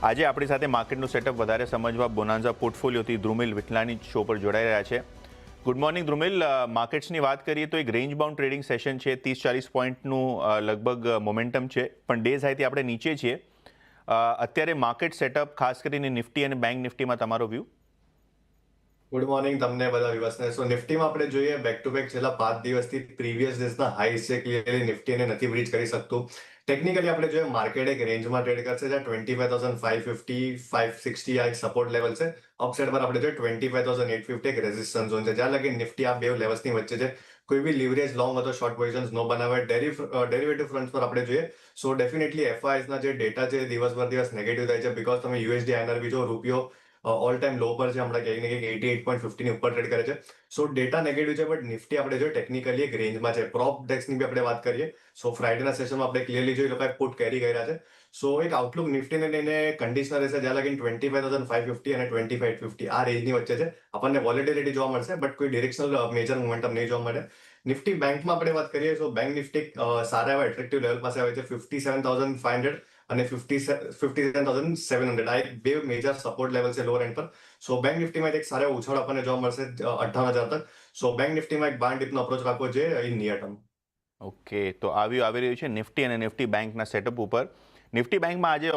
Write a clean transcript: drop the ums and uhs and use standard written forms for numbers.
આજે આપણી સાથે માર્કેટનું સેટઅપ વધારે સમજવા બોનાન્ઝા પોર્ટફોલિયોથી ધ્રુમિલ વિઠલાણી શો પર જોડાઈ રહ્યા છે. Good morning Dhrumil. માર્કેટ્સની વાત કરીએ તો એક રેન્જ બાઉન્ડ ટ્રેડિંગ સેશન છે, 30-40 પોઈન્ટનું લગભગ મોમેન્ટમ છે, પણ ડેઝ હાઈથી આપણે નીચે છીએ. અત્યારે માર્કેટ સેટઅપ ખાસ કરીને નિફ્ટી અને બેંક નિફ્ટીમાં તમારો વ્યૂ? ગુડ મોર્નિંગ તમને બધા દિવસને. સો નિફ્ટીમાં આપણે જોઈએ બેક ટુ બેક છેલ્લા 5 દિવસથી પ્રીવિયસ ડેઝના હાઈસ છે, ક્લિયરલી નિફ્ટી એને નથી બ્રીચ કરી શકતું. ટેકનિકલી આપણે જોઈએ માર્કેટ એક રેન્જમાં ટ્રેડ કરશે, જ્યાં 25,550 560 આ એક સપોર્ટ લેવલ છે. અપસાઇડ પર આપણે જોઈએ 25,850 એક રેઝિસ્ટન્સ ઝોન છે, જ્યાં લગી નિફ્ટી આ બે લેવલ્સની વચ્ચે છે. કોઈ બી લિવરેજ લોંગ અથવા શોર્ટ પોઝિશન્સ નો બનાવે. ડેરિવેટિવ ફ્રન્ટ પર આપણે જોઈએ સો ડેફિનેટલી એફઆઈએસના જે ડેટા છે દિવસ નેગેટિવ થાય છે, બીકોઝ તમે યુએસડી આઈએનઆર જો રૂપિયો ઓલ ટાઈમ લો પર છે, હમણાં ક્યાંક ને ક્યાંક 88.50 ની ઉપર ટ્રેડ કરે છે. સો ડેટા નેગેટિવ છે, બટ નિફ્ટી આપણે જોઈએ ટેકનિકલી એક રેન્જમાં છે. પ્રોપ ડેક્સની બી આપણે વાત કરીએ સો ફ્રાઈડેના સેશનમાં આપણે ક્લિયરલી જોઈ લોકોએ પુટ કેરી કર્યા છે. સો એક આઉટલુક નિફ્ટીને લઈને કન્ડિશનલ રહેશે, જ્યાં લગીને 25,550 અને 25,850 આ રેન્જની વચ્ચે છે. આપણને વોલેટિલિટી જોવા મળશે, બટ કોઈ ડિરેક્શનલ મેજર મોમેન્ટમ નહીં જોવા મળે. નિફ્ટી બેંકમાં આપણે વાત કરીએ તો બેંક નિફ્ટી સારા એવા એટ્રેક્ટિવ લેવલ પાસે આવે છે, 57,500 અને 57,700. આ એક બે મેજર સપોર્ટ લેવલ છે લોઅર એન્ડ પર. સો બેંક નિફ્ટીમાં એક સારો ઉછાળ આપણને જોવા મળશે 58,000 તક. સો બેંક નિફ્ટીમાં એક બાર ડીપનો અપ્રોચ રાખવો જોઈએ ઇન નિયર ટર્મ. ઓકે, તો આવી રહ્યું છે નિફ્ટી અને નિફ્ટી બેંકના સેટઅપ ઉપર. નિફ્ટી બેંકમાં આજે